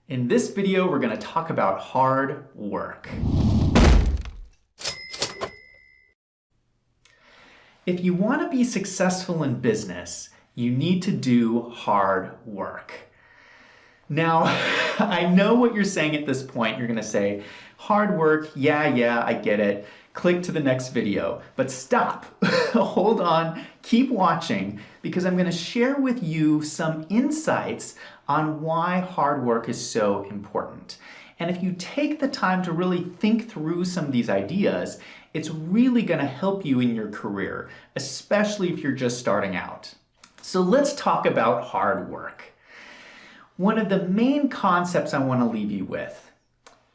In this video, we're going to talk about hard work. If you want to be successful in business, you need to do hard work. Now, I know what you're saying at this point. You're going to say, hard work, yeah, I get it. Click to the next video, but stop. Hold on, keep watching, because I'm going to share with you some insights on why hard work is so important. And if you take the time to really think through some of these ideas, it's really going to help you in your career, especially if you're just starting out. So let's talk about hard work. One of the main concepts I want to leave you with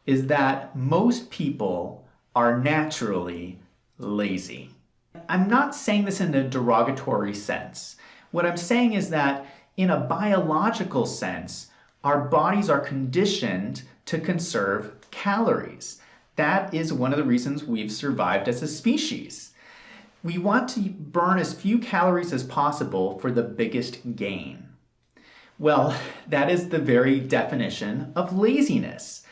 is that most people are naturally lazy. I'm not saying this in a derogatory sense. What I'm saying is that in a biological sense, our bodies are conditioned to conserve calories. That is one of the reasons we've survived as a species. We want to burn as few calories as possible for the biggest gain. Well, that is the very definition of laziness.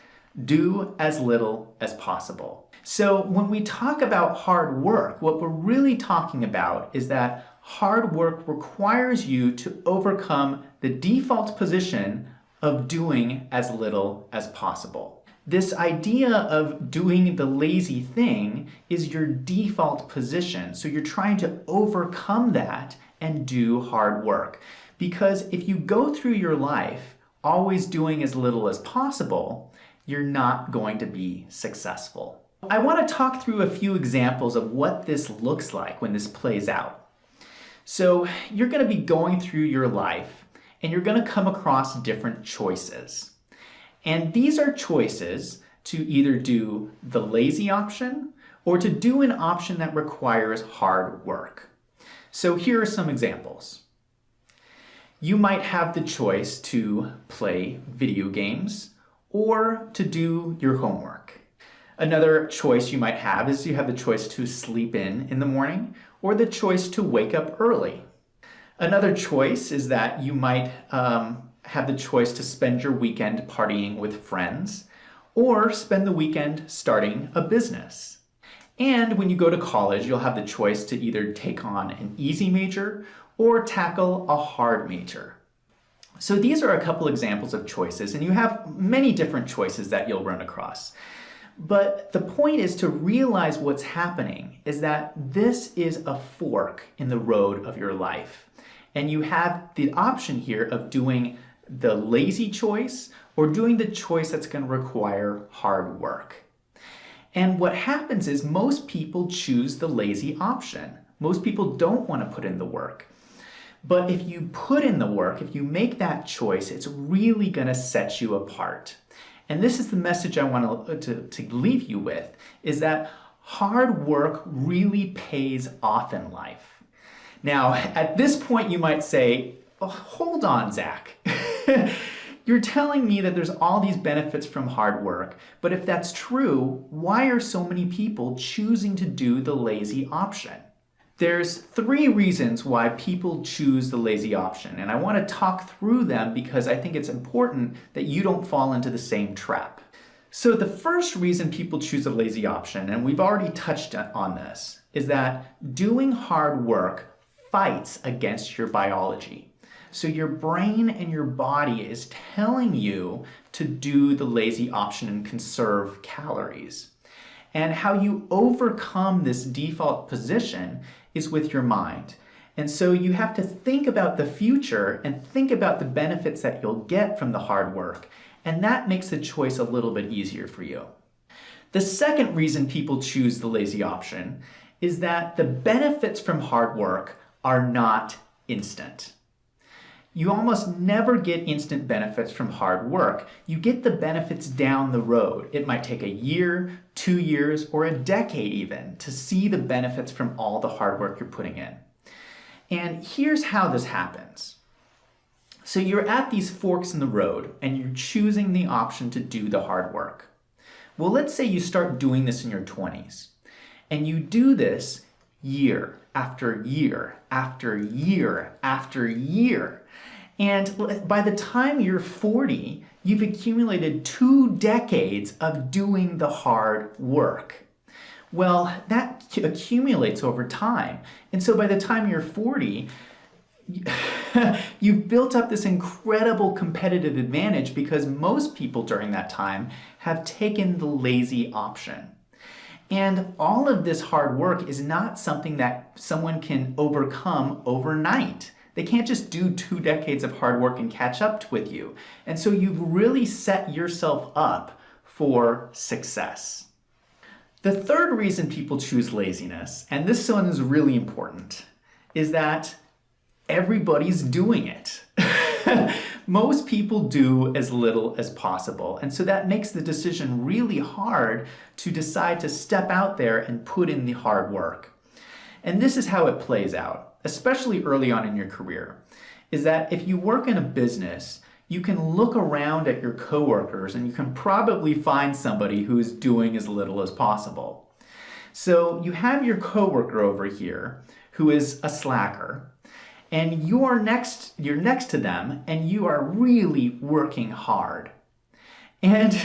Do as little as possible. So when we talk about hard work, what we're really talking about is that hard work requires you to overcome the default position of doing as little as possible. This idea of doing the lazy thing is your default position. So you're trying to overcome that and do hard work. Because if you go through your life always doing as little as possible, you're not going to be successful. I want to talk through a few examples of what this looks like when this plays out. So you're going to be going through your life and you're going to come across different choices. And these are choices to either do the lazy option or to do an option that requires hard work. So here are some examples. You might have the choice to play video games or to do your homework. Another choice you might have is you have the choice to sleep in the morning or the choice to wake up early. Another choice is that you might have the choice to spend your weekend partying with friends or spend the weekend starting a business. And when you go to college, you'll have the choice to either take on an easy major or tackle a hard major. So these are a couple examples of choices, and you have many different choices that you'll run across. But the point is to realize what's happening is that this is a fork in the road of your life. And you have the option here of doing the lazy choice or doing the choice that's going to require hard work. And what happens is most people choose the lazy option. Most people don't want to put in the work. But if you put in the work, if you make that choice, it's really going to set you apart. And this is the message I want to leave you with, is that hard work really pays off in life. Now, at this point, you might say, oh, hold on, Zach. You're telling me that there's all these benefits from hard work, but if that's true, why are so many people choosing to do the lazy option? There's 3 reasons why people choose the lazy option, and I want to talk through them because I think it's important that you don't fall into the same trap. So the first reason people choose a lazy option, and we've already touched on this, is that doing hard work fights against your biology. So your brain and your body is telling you to do the lazy option and conserve calories. And how you overcome this default position is with your mind. And so you have to think about the future and think about the benefits that you'll get from the hard work. And that makes the choice a little bit easier for you. The second reason people choose the lazy option is that the benefits from hard work are not instant. You almost never get instant benefits from hard work. You get the benefits down the road. It might take a year, 2 years, or a decade even to see the benefits from all the hard work you're putting in. And here's how this happens. So you're at these forks in the road and you're choosing the option to do the hard work. Well, let's say you start doing this in your 20s and you do this year after year after year after year. And by the time you're 40, you've accumulated 2 decades of doing the hard work. Well, that accumulates over time. And so by the time you're 40, you've built up this incredible competitive advantage because most people during that time have taken the lazy option. And all of this hard work is not something that someone can overcome overnight. They can't just do 2 decades of hard work and catch up with you. And so you've really set yourself up for success. The third reason people choose laziness, and this one is really important, is that everybody's doing it. Most people do as little as possible. And so that makes the decision really hard to decide to step out there and put in the hard work. And this is how it plays out, especially early on in your career, is that if you work in a business, you can look around at your coworkers and you can probably find somebody who's doing as little as possible. So you have your coworker over here who is a slacker, and you're next to them and you are really working hard. And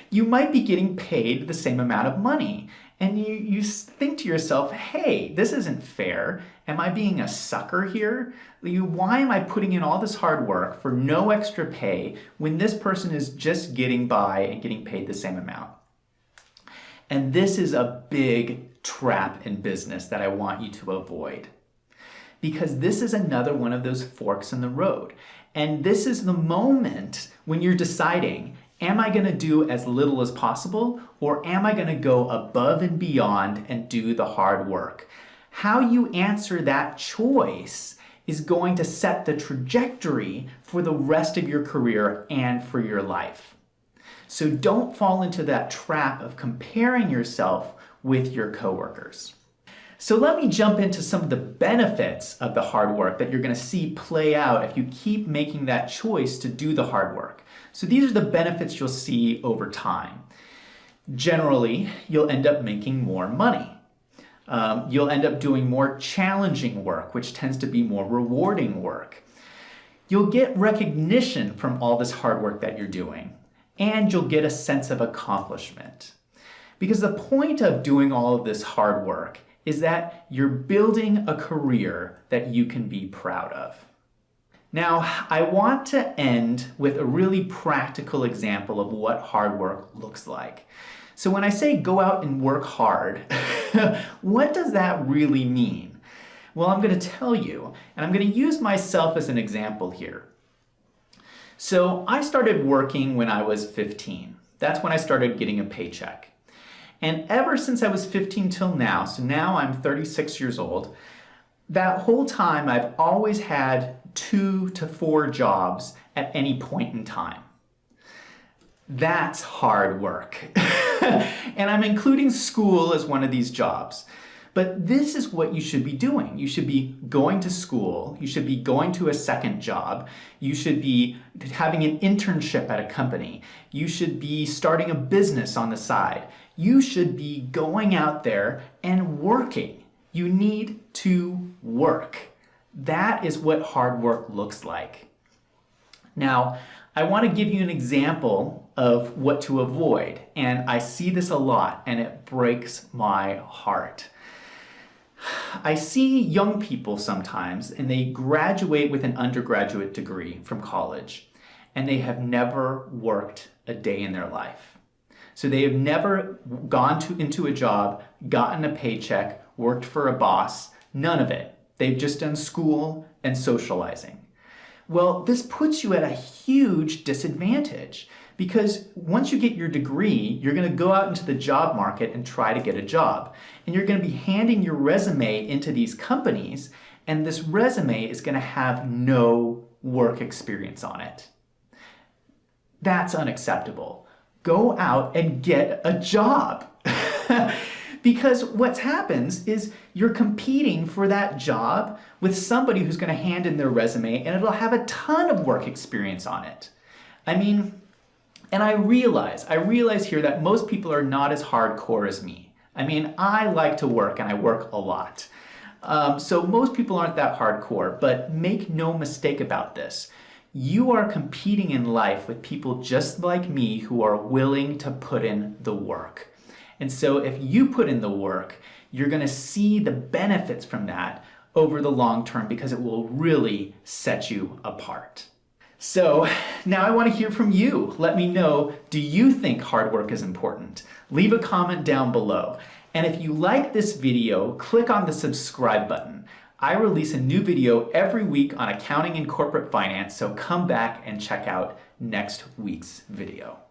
you might be getting paid the same amount of money. And you think to yourself, hey, this isn't fair. Am I being a sucker here? Why am I putting in all this hard work for no extra pay when this person is just getting by and getting paid the same amount? And this is a big trap in business that I want you to avoid. Because this is another one of those forks in the road. And this is the moment when you're deciding, am I going to do as little as possible, or am I going to go above and beyond and do the hard work? How you answer that choice is going to set the trajectory for the rest of your career and for your life. So don't fall into that trap of comparing yourself with your coworkers. So let me jump into some of the benefits of the hard work that you're going to see play out if you keep making that choice to do the hard work. So these are the benefits you'll see over time. Generally, you'll end up making more money. You'll end up doing more challenging work, which tends to be more rewarding work. You'll get recognition from all this hard work that you're doing, and you'll get a sense of accomplishment. Because the point of doing all of this hard work is that you're building a career that you can be proud of. Now, I want to end with a really practical example of what hard work looks like. So when I say go out and work hard, what does that really mean? Well, I'm going to tell you, and I'm going to use myself as an example here. So I started working when I was 15. That's when I started getting a paycheck. And ever since I was 15 till now, so now I'm 36 years old, that whole time I've always had 2 to 4 jobs at any point in time. That's hard work. And I'm including school as one of these jobs. But this is what you should be doing. You should be going to school. You should be going to a second job. You should be having an internship at a company. You should be starting a business on the side. You should be going out there and working. You need to work. That is what hard work looks like. Now, I want to give you an example of what to avoid. And I see this a lot, and it breaks my heart. I see young people sometimes, and they graduate with an undergraduate degree from college, and they have never worked a day in their life. So they have never gone into a job, gotten a paycheck, worked for a boss, none of it. They've just done school and socializing. Well, this puts you at a huge disadvantage because once you get your degree, you're going to go out into the job market and try to get a job. And you're going to be handing your resume into these companies, and this resume is going to have no work experience on it. That's unacceptable. Go out and get a job. Because what happens is you're competing for that job with somebody who's going to hand in their resume and it'll have a ton of work experience on it. I mean, and I realize here that most people are not as hardcore as me. I mean, I like to work and I work a lot. So most people aren't that hardcore, but make no mistake about this. you are competing in life with people just like me who are willing to put in the work. And so if you put in the work, you're going to see the benefits from that over the long term because it will really set you apart. So now I want to hear from you. Let me know, do you think hard work is important? Leave a comment down below. And if you like this video, click on the subscribe button. I release a new video every week on accounting and corporate finance, so come back and check out next week's video.